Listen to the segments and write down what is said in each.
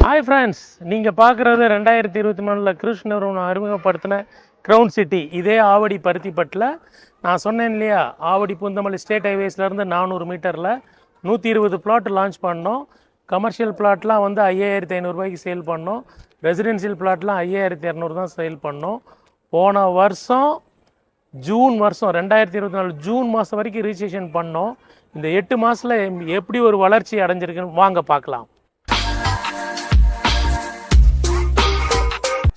Hi friends, நீங்கள் பார்க்குறது 2024 கிருஷ் நிறுவனம் அறிமுகப்படுத்தின க்ரௌன் சிட்டி. இதே ஆவடி பருத்திப்பட்டில் நான் சொன்னேன் இல்லையா, ஆவடி பூந்தமல்லி ஸ்டேட் ஹைவேஸ்லேருந்து 400 மீட்டரில் 120 பிளாட் லான்ச் பண்ணோம். கமர்ஷியல் பிளாட்லாம் வந்து 5500 சேல் பண்ணோம். ரெசிடென்ஷியல் பிளாட்லாம் 5200 தான் சேல் பண்ணோம். போன வருஷம் ஜூன் 2024 ஜூன் மாதம் வரைக்கும் ரிஜிஸ்ட்ரேஷன் பண்ணோம். இந்த 8 மாதத்தில் எப்படி ஒரு வளர்ச்சி அடைஞ்சிருக்குன்னு வாங்க பார்க்கலாம்.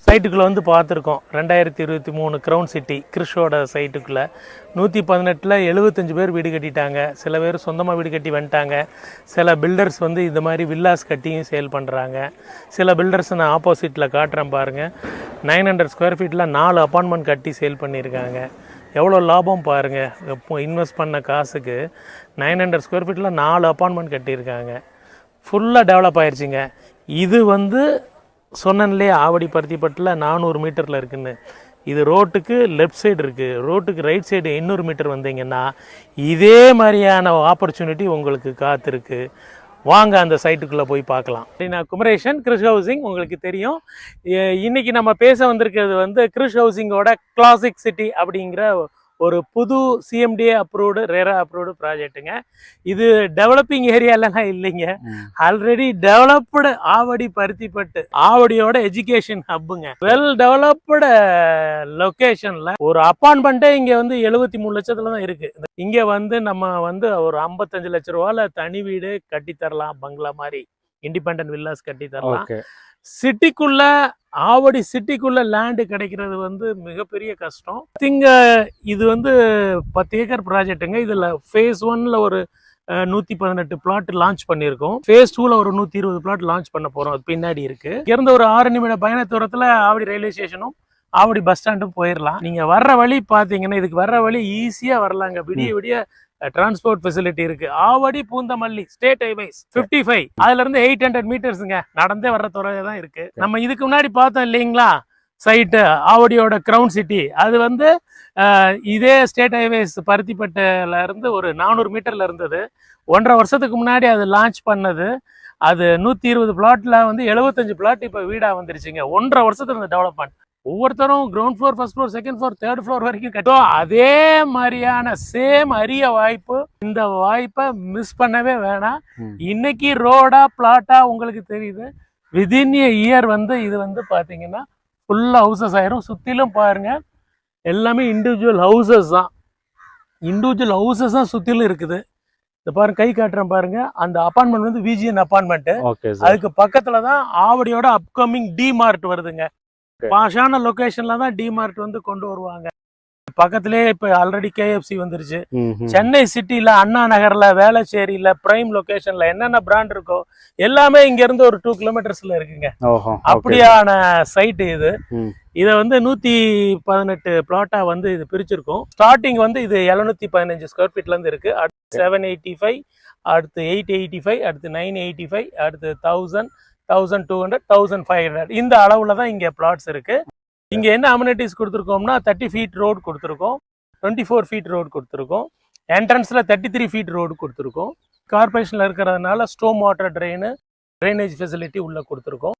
சைட்டுக்குள்ளே வந்து பார்த்துருக்கோம். 2023 க்ரௌன் சிட்டி கிருஷோட சைட்டுக்குள்ளே 118 75 பேர் வீடு கட்டிட்டாங்க. சில பேர் சொந்தமாக வீடு கட்டி வந்துட்டாங்க. சில பில்டர்ஸ் வந்து இந்த மாதிரி வில்லாஸ் கட்டியும் சேல் பண்ணுறாங்க. சில பில்டர்ஸ் நான் ஆப்போசிட்டில் காட்டுறேன் பாருங்கள். 900 ஸ்கொயர் ஃபீட்டில் 4 அப்பார்ட்மெண்ட் கட்டி சேல் பண்ணியிருக்காங்க. எவ்வளோ லாபம் பாருங்கள். எப்போ இன்வெஸ்ட் பண்ண காசுக்கு 900 ஸ்கொயர் ஃபீட்டில் 4 அப்பார்ட்மெண்ட் கட்டியிருக்காங்க. ஃபுல்லாக டெவலப் ஆயிடுச்சுங்க. இது வந்து சொன்னேன்லேயே ஆவடி பருத்திப்பட்டில் 400 மீட்டரில் இருக்குன்னு. இது ரோட்டுக்கு லெஃப்ட் சைடு இருக்குது. ரோட்டுக்கு ரைட் சைடு 800 மீட்டர் வந்தீங்கன்னா இதே மாதிரியான ஆப்பர்ச்சுனிட்டி உங்களுக்கு காத்திருக்கு. வாங்க அந்த சைட்டுக்குள்ளே போய் பார்க்கலாம். நான் குமரேஷன், கிருஷ் ஹவுசிங் உங்களுக்கு தெரியும். இன்றைக்கி நம்ம பேச வந்திருக்கிறது வந்து கிருஷ் ஹவுசிங்கோட கிளாசிக் சிட்டி அப்படிங்கிற ஒரு புது சிஎம்டிஏ அப்ரூவ்டு ரேரா அப்ரூவ்டு ப்ராஜெக்ட்டுங்க. இது டெவலப்பிங் ஏரியாலாம் இல்லைங்க. ஆல்ரெடி டெவலப்டு ஆவடி பருத்திப்பட்டு ஆவடியோட எஜுகேஷன் ஹப்புங்க. வெல் டெவலப்டு லொக்கேஷன்ல ஒரு அப்பார்ட்மெண்ட்டே இங்க வந்து 73 லட்சத்துல தான் இருக்கு. இங்க வந்து நம்ம வந்து ஒரு 55 லட்ச ரூபால தனி வீடு கட்டி தரலாம். பங்களா மாதிரி இண்டிபெண்டன்ட் வில்லாஸ் கட்டி தரலாம். சிட்டிக்குள்ள ஆவடி சிட்டிக்குள்ள லேண்டு கிடைக்கிறது வந்து மிகப்பெரிய கஷ்டம். திங்க இது வந்து 10 ஏக்கர் ப்ராஜெக்ட்டுங்க. இதுல ஃபேஸ் 1ல ஒரு 118 பிளாட் லான்ச் பண்ணியிருக்கோம். ஃபேஸ் 2ல ஒரு 120 பிளாட் லான்ச் பண்ண போறோம். அது பின்னாடி இருக்கு. இருந்து ஒரு 6 நிமிட பயண தூரத்துல ஆவடி ரயில்வே ஸ்டேஷனும் ஆவடி பஸ் ஸ்டாண்டும் போயிடலாம். நீங்க வர்ற வழி பாத்தீங்கன்னா இதுக்கு வர்ற வழி ஈஸியா வரலாங்க. விடிய விடிய டிரான்ஸ்போர்ட் ஃபெசிலிட்டி இருக்கு. ஆவடி பூந்தமல்லி ஸ்டேட் ஹைவேஸ் 55 அதுல இருந்து 800 மீட்டர்ஸ்ங்க. நடந்தே வர்ற துறையில தான் இருக்கு. நம்ம இதுக்கு முன்னாடி பார்த்தோம் இல்லைங்களா சைட்டு ஆவடியோட க்ரௌன் சிட்டி. அது வந்து இதே ஸ்டேட் ஹைவேஸ் பருத்திப்பட்டில இருந்து ஒரு 400 மீட்டர்ல இருந்தது. 1.5 வருஷத்துக்கு முன்னாடி அது லான்ச் பண்ணது. அது 120 பிளாட்ல வந்து 75 பிளாட் இப்ப வீடா வந்துருச்சுங்க. 1.5 வருஷத்துல இருந்த டெவலப்மெண்ட். ஒவ்வொருத்தரும் ground floor, first floor, second floor, third floor வரைக்கும் கட்டும். அதே மாதிரியான சேம் அரிய வாய்ப்பு. இந்த வாய்ப்பை மிஸ் பண்ணவே வேணாம். இன்னைக்கு ரோடா பிளாட்டா உங்களுக்கு தெரியுது. விதின் எ இயர் வந்து இது வந்து பாத்தீங்கன்னா ஃபுல்லா ஹவுசஸ் ஆயிரும். சுத்திலும் பாருங்க எல்லாமே இண்டிவிஜுவல் ஹவுசஸ் தான். இண்டிவிஜுவல் ஹவுசஸ் தான் சுத்திலும் இருக்குது. இந்த பாருங்க, கை காட்டுறேன் பாருங்க. அந்த அப்பார்ட்மெண்ட் வந்து விஜிஎன் அப்பார்ட்மெண்ட். அதுக்கு பக்கத்துல தான் ஆவடியோட அப்கமிங் டிமார்ட் வருதுங்க. பாஷான லொகேஷன்ல தான் டிமார்ட் வந்து கொண்டு வருவாங்க. பக்கத்திலேயே இப்ப ஆல்ரெடி கேஎஃப்சி வந்துருச்சு. சென்னை சிட்டில அண்ணா நகர்ல, வேளச்சேரியில, பிரைம் லொகேஷன்ல என்னென்ன பிராண்ட் இருக்கோ எல்லாமே இங்க இருந்து ஒரு 2 கிலோமீட்டர்ஸ்ல இருக்குங்க. அப்படியான சைட் இது. இத வந்து 118 பிளாட்டா வந்து இது பிரிச்சிருக்கோம். ஸ்டார்டிங் வந்து இது 715 ஸ்கொயர் ஃபீட்ல இருந்து இருக்கு. அடுத்து 785, அடுத்து 885, அடுத்து 985, அடுத்து 1000, 1200, 1500 இந்த அளவுல தான் இங்க பிளாட்ஸ் இருக்கு. இங்க என்ன அம்யூனிட்டிஸ் கொடுத்துருக்கோம்னா 30 ஃபீட் ரோடு கொடுத்துருக்கோம், 24 ஃபீட் ரோடு கொடுத்துருக்கோம், என்ட்ரன்ஸ்ல 33 ஃபீட் ரோடு கொடுத்துருக்கோம். கார்பரேஷன்ல இருக்கிறதுனால ஸ்டோம் வாட்டர் ட்ரைனேஜ் ஃபெசிலிட்டி உள்ள கொடுத்துருக்கோம்.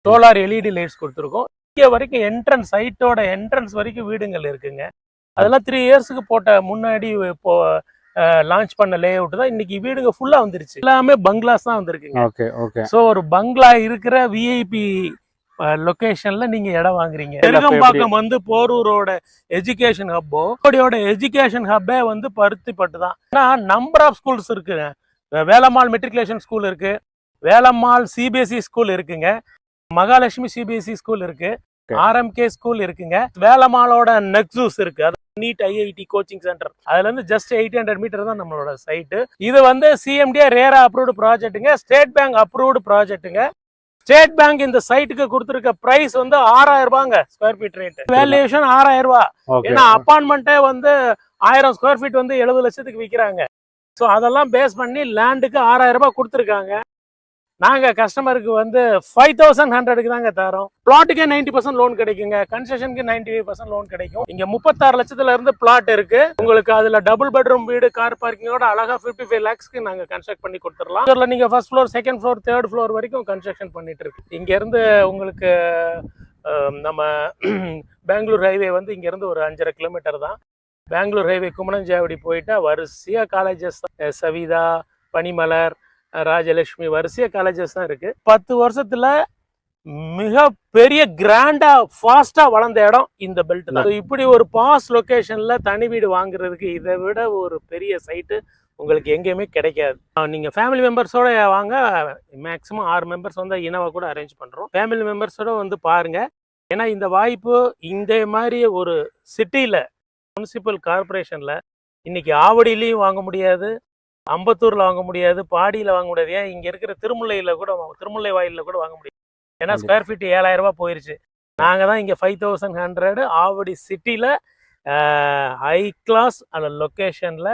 சோலார் எல்இடி லைட்ஸ் கொடுத்துருக்கோம். இங்க வரைக்கும் என்ட்ரன்ஸ், சைட்டோட என்ட்ரன்ஸ் வரைக்கும் வீடுகள் இருக்குங்க. அதெல்லாம் 3 இயர்ஸ்க்கு போட்ட முன்னாடி லான்ச் பண்ண லே அவுட் தான். இன்னைக்கு வீடுங்க ஃபுல்லா வந்துருச்சு. எல்லாமே பங்களாஸ் தான் வந்திருக்குங்க. சோ ஒரு பங்களா இருக்கிற விஐபி லொகேஷன்ல நீங்க இடம் வாங்குறீங்க. பெருகம்பாக்கம் வந்து போரூரோட எஜுகேஷன் ஹப்போ, எஜுகேஷன் ஹப்பே வந்து பருத்திப்பட்டு தான். ஆனா நம்பர் ஆஃப் ஸ்கூல்ஸ் இருக்குங்க. வேலம்மாள் மெட்ரிகுலேஷன் ஸ்கூல் இருக்கு, வேலம்மாள் சிபிஎஸ்இ ஸ்கூல் இருக்குங்க, மகாலட்சுமி சிபிஎஸ்இ ஸ்கூல் இருக்கு, ஆர்எம்கே ஸ்கூல் இருக்குங்க, வேலம்மாளோட நெக்ஸூஸ் இருக்கு, அது நீட் ஐஐடி கோச்சிங் சென்டர். அதுல இருந்து ஜஸ்ட் 800 மீட்டர் தான் நம்மளோட சைட்டு. இது வந்து சிஎம்டிஏ ரேரா அப்ரூவ்டு ப்ராஜெக்ட்டுங்க. ஸ்டேட் பேங்க் அப்ரூவ்டு ப்ராஜெக்ட்டுங்க. ஸ்டேட் பேங்க் இந்த சைட்டுக்கு கொடுத்திருக்க பிரைஸ் வந்து 6000 ரூபாங்க ஸ்கொயர் ஃபீட் ரேட். வேல்யூஷன் 6000 ரூபாய். ஏன்னா அப்பார்ட்மெண்ட்டே வந்து 1000 ஸ்கொயர் ஃபீட் வந்து 70 லட்சத்துக்கு விற்கிறாங்க. ஸோ அதெல்லாம் பேஸ் பண்ணி லேண்டுக்கு 6000 ரூபாய் கொடுத்துருக்காங்க. நாங்கள் கஸ்டமருக்கு வந்து 5100க்கு தாங்க தரோம். பிளாட்டுக்கே 90% லோன் கிடைக்குங்க, கன்ஸ்ட்ரக்ஷனுக்கு 95% லோன் கிடைக்கும். இங்கே 36 லட்சத்துல இருந்து பிளாட் இருக்கு. உங்களுக்கு அதில் டபுள் பெட்ரூம் வீடு, கார் பார்க்கிங்கோட அழகா 55 lakhsக்கு நாங்கள் கன்ஸ்ட்ரக்ட் பண்ணி கொடுத்துடலாம். இதில் நீங்கள் first floor, second floor, third floor வரைக்கும் கன்ஸ்ட்ரக்ஷன் பண்ணிட்டு இருக்கு. இங்கேருந்து உங்களுக்கு நம்ம பெங்களூர் ஹைவே வந்து இங்கேருந்து ஒரு 5.5 கிலோமீட்டர் தான். பெங்களூர் ஹைவே குமணஞ்சாவடி போயிட்டா வரிசையாக காலேஜஸ் தான். சவிதா, பனிமலர், ராஜலட்சுமி, வரிசையாக காலேஜஸ் தான் இருக்கு. 10 வருஷத்துல மிக பெரிய கிராண்டா ஃபாஸ்டா வளர்ந்த இடம் இந்த பெல்ட் தான். இப்படி ஒரு பாஸ் லொகேஷன்ல தனி வீடு வாங்குறதுக்கு இதை விட ஒரு பெரிய சைட்டு உங்களுக்கு எங்கேயுமே கிடைக்காது. நீங்க ஃபேமிலி மெம்பர்ஸோட வாங்க, மேக்ஸிமம் 6 மெம்பர்ஸ் வந்து இனோவா கூட அரேஞ்ச் பண்றோம். ஃபேமிலி மெம்பர்ஸோட வந்து பாருங்க. ஏன்னா இந்த வாய்ப்பு இந்த மாதிரி ஒரு சிட்டியில, முனிசிபல் கார்பரேஷன்ல இன்னைக்கு ஆவடியிலையும் வாங்க முடியாது, அம்பத்தூர்ல வாங்க முடியாது, பாடியில வாங்க முடியாது. ஏன் இங்க இருக்கிற திருமுல்லையில கூட, திருமுல்லை வாயில கூட வாங்க முடியாது. ஏன்னா ஸ்கொயர் ஃபீட் 7000 ரூபாய் போயிருச்சு. நாங்க தான் இங்க 5100 ஆவடி சிட்டில ஹை கிளாஸ் அந்த லொக்கேஷன்ல,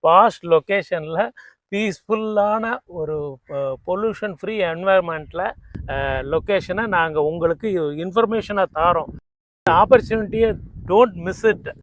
பாஸ்ட் லொக்கேஷன்ல, பீஸ்ஃபுல்லான ஒரு பொல்யூஷன் ஃப்ரீ என்வாயர்மெண்ட்ல லொக்கேஷனை நாங்கள் உங்களுக்கு இன்ஃபர்மேஷனாக தாரோம். ஆப்பர்ச்சுனிட்டியை டோன்ட் மிஸ் இட்.